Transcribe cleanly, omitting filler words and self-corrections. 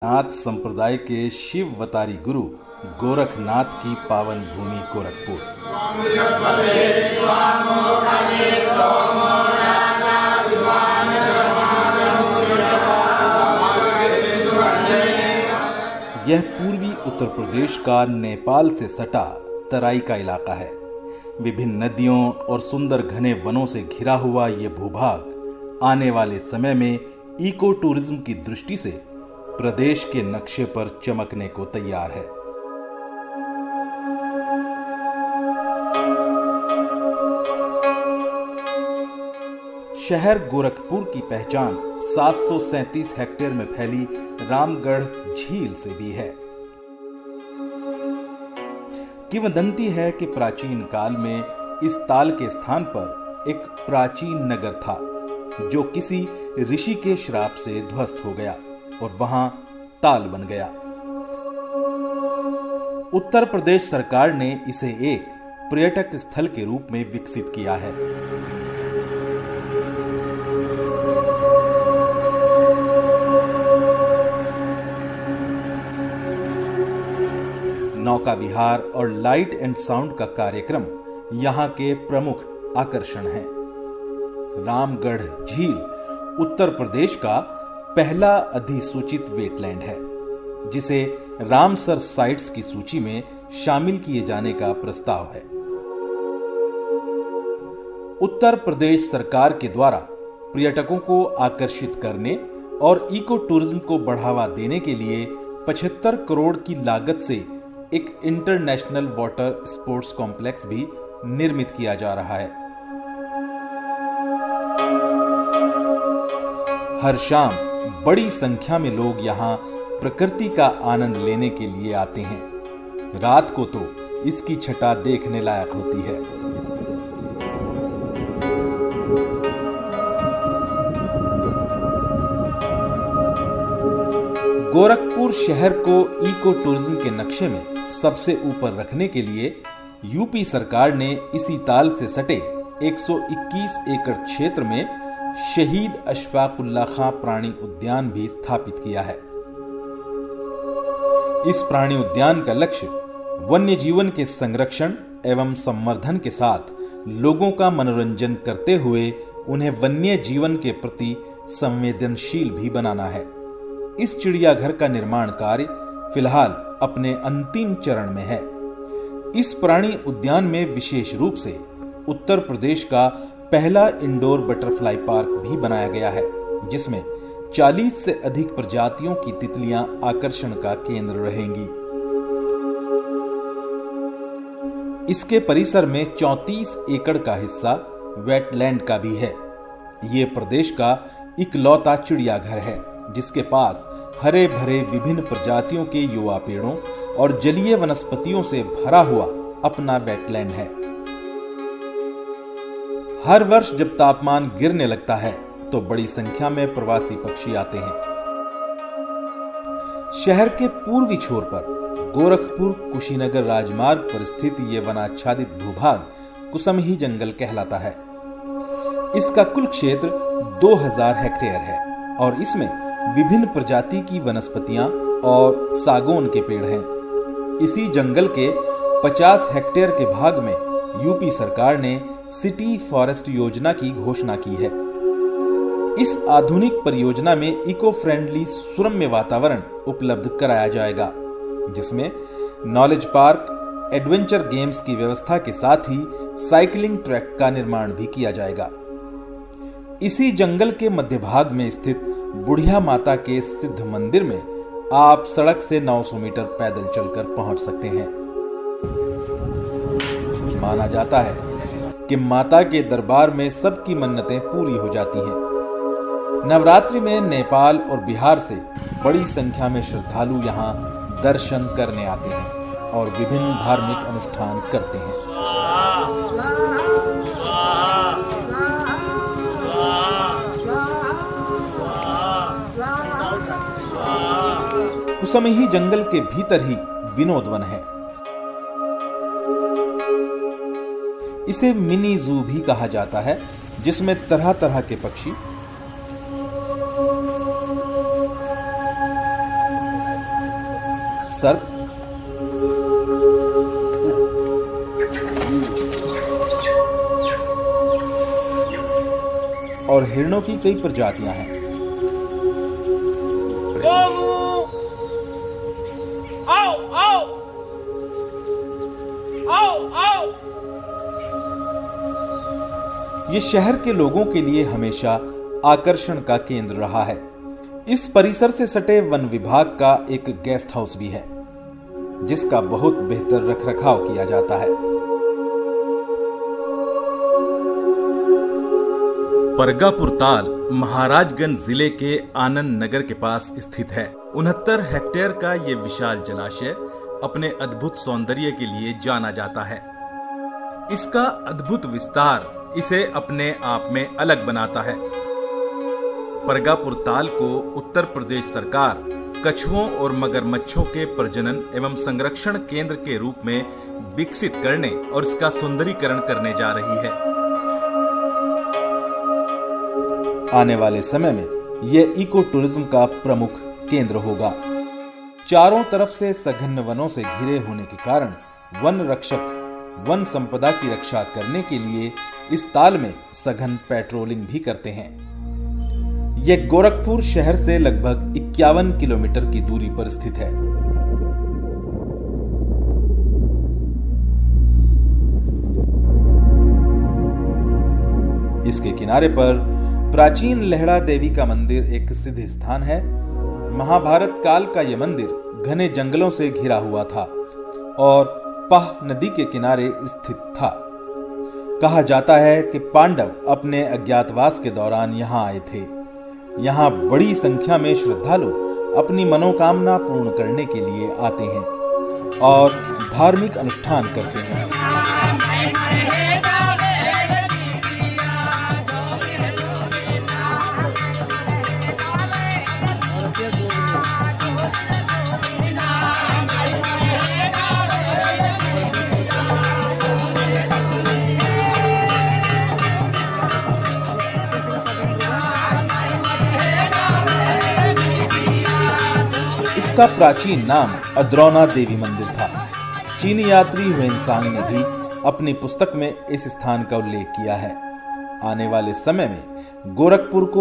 नाथ संप्रदाय के शिववतारी गुरु गोरखनाथ की पावन भूमि गोरखपुर। यह पूर्वी उत्तर प्रदेश का नेपाल से सटा तराई का इलाका है। विभिन्न नदियों और सुंदर घने वनों से घिरा हुआ ये भूभाग आने वाले समय में इको टूरिज्म की दृष्टि से प्रदेश के नक्शे पर चमकने को तैयार है। शहर गोरखपुर की पहचान 737 हेक्टेयर में फैली रामगढ़ झील से भी है। किंवदंती है कि प्राचीन काल में इस ताल के स्थान पर एक प्राचीन नगर था जो किसी ऋषि के श्राप से ध्वस्त हो गया और वहां ताल बन गया। उत्तर प्रदेश सरकार ने इसे एक पर्यटक स्थल के रूप में विकसित किया है। नौका विहार और लाइट एंड साउंड का कार्यक्रम यहां के प्रमुख आकर्षण हैं। रामगढ़ झील उत्तर प्रदेश का पहला अधिसूचित वेटलैंड है जिसे रामसर साइट्स की सूची में शामिल किए जाने का प्रस्ताव है। उत्तर प्रदेश सरकार के द्वारा पर्यटकों को आकर्षित करने और इको टूरिज्म को बढ़ावा देने के लिए 75 करोड़ की लागत से एक इंटरनेशनल वाटर स्पोर्ट्स कॉम्प्लेक्स भी निर्मित किया जा रहा है। हर शाम बड़ी संख्या में लोग यहां प्रकृति का आनंद लेने के लिए आते हैं। रात को तो इसकी छटा देखने लायक होती है। गोरखपुर शहर को इको टूरिज्म के नक्शे में सबसे ऊपर रखने के लिए यूपी सरकार ने इसी ताल से सटे 121 एकड़ क्षेत्र में शहीद अशफाकुल्ला खां प्राणी उद्यान भी स्थापित किया है। इस प्राणी उद्यान का लक्ष्य वन्य जीवन के संरक्षण एवं संवर्धन के साथ लोगों का मनोरंजन करते हुए उन्हें वन्य जीवन के प्रति संवेदनशील भी बनाना है। इस चिड़ियाघर का निर्माण कार्य फिलहाल अपने अंतिम चरण में है। इस प्राणी उद्यान में विशेष रूप से उत्तर प्रदेश का पहला इंडोर बटरफ्लाई पार्क भी बनाया गया है जिसमें 40 से अधिक प्रजातियों की तितलियां आकर्षण का केंद्र रहेंगी। इसके परिसर में 34 एकड़ का हिस्सा वेटलैंड का भी है। ये प्रदेश का इकलौता चिड़ियाघर है जिसके पास हरे भरे विभिन्न प्रजातियों के युवा पेड़ों और जलीय वनस्पतियों से भरा हुआ अपना वेटलैंड है। हर वर्ष जब तापमान गिरने लगता है तो बड़ी संख्या में प्रवासी पक्षी आते हैं। शहर के पूर्वी छोर पर गोरखपुर कुशीनगर राजमार्ग पर स्थित यह वनाच्छादित भूभाग कुसमही जंगल कहलाता है। इसका कुल क्षेत्र 2000 हेक्टेयर है और इसमें विभिन्न प्रजाति की वनस्पतियां और सागौन के पेड़ हैं। इसी जंगल के 50 हेक्टेयर के भाग में यूपी सरकार ने सिटी फॉरेस्ट योजना की घोषणा की है। इस आधुनिक परियोजना में इको फ्रेंडली सुरम्य वातावरण उपलब्ध कराया जाएगा जिसमें नॉलेज पार्क, एडवेंचर गेम्स की व्यवस्था के साथ ही साइकिलिंग ट्रैक का निर्माण भी किया जाएगा। इसी जंगल के मध्य भाग में स्थित बुढ़िया माता के सिद्ध मंदिर में आप सड़क से 900 मीटर पैदल चलकर पहुंच सकते हैं। माना जाता है कि माता के दरबार में सबकी मन्नतें पूरी हो जाती हैं। नवरात्रि में नेपाल और बिहार से बड़ी संख्या में श्रद्धालु यहां दर्शन करने आते हैं और विभिन्न धार्मिक अनुष्ठान करते हैं। कुसमही जंगल के भीतर ही विनोद वन है। इसे मिनी जू भी कहा जाता है जिसमें तरह तरह के पक्षी सर्प, और हिरणों की कई प्रजातियां हैं। ये शहर के लोगों के लिए हमेशा आकर्षण का केंद्र रहा है। इस परिसर से सटे वन विभाग का एक गेस्ट हाउस भी है, जिसका बहुत बेहतर रखरखाव किया जाता है। परगापुर ताल महाराजगंज जिले के आनंद नगर के पास स्थित है। 69 हेक्टेयर का ये विशाल जलाशय अपने अद्भुत सौंदर्य के लिए जाना जाता है। इसका अद्भुत विस्तार इसे अपने आप में अलग बनाता है। परगापुर ताल को उत्तर प्रदेश सरकार कछुओं और मगरमच्छों के प्रजनन एवं संरक्षण केंद्र के रूप में विकसित करने और इसका सुंदरीकरण करने जा रही है। आने वाले समय में यह इको टूरिज्म का प्रमुख केंद्र होगा। चारों तरफ से सघन वनों से घिरे होने के कारण वन रक्षक वन संपदा की रक्षा करने के लिए इस ताल में सघन पेट्रोलिंग भी करते हैं। यह गोरखपुर शहर से लगभग 51 किलोमीटर की दूरी पर स्थित है। इसके किनारे पर प्राचीन लेहड़ा देवी का मंदिर एक सिद्ध स्थान है। महाभारत काल का यह मंदिर घने जंगलों से घिरा हुआ था और पाह नदी के किनारे स्थित था। कहा जाता है कि पांडव अपने अज्ञातवास के दौरान यहाँ आए थे। यहाँ बड़ी संख्या में श्रद्धालु अपनी मनोकामना पूर्ण करने के लिए आते हैं और धार्मिक अनुष्ठान करते हैं। इसका प्राचीन नाम अद्रौना देवी मंदिर था। चीनी यात्री हुएनसांग ने भी अपनी पुस्तक में इस स्थान का उल्लेख किया है। आने वाले समय में गोरखपुर को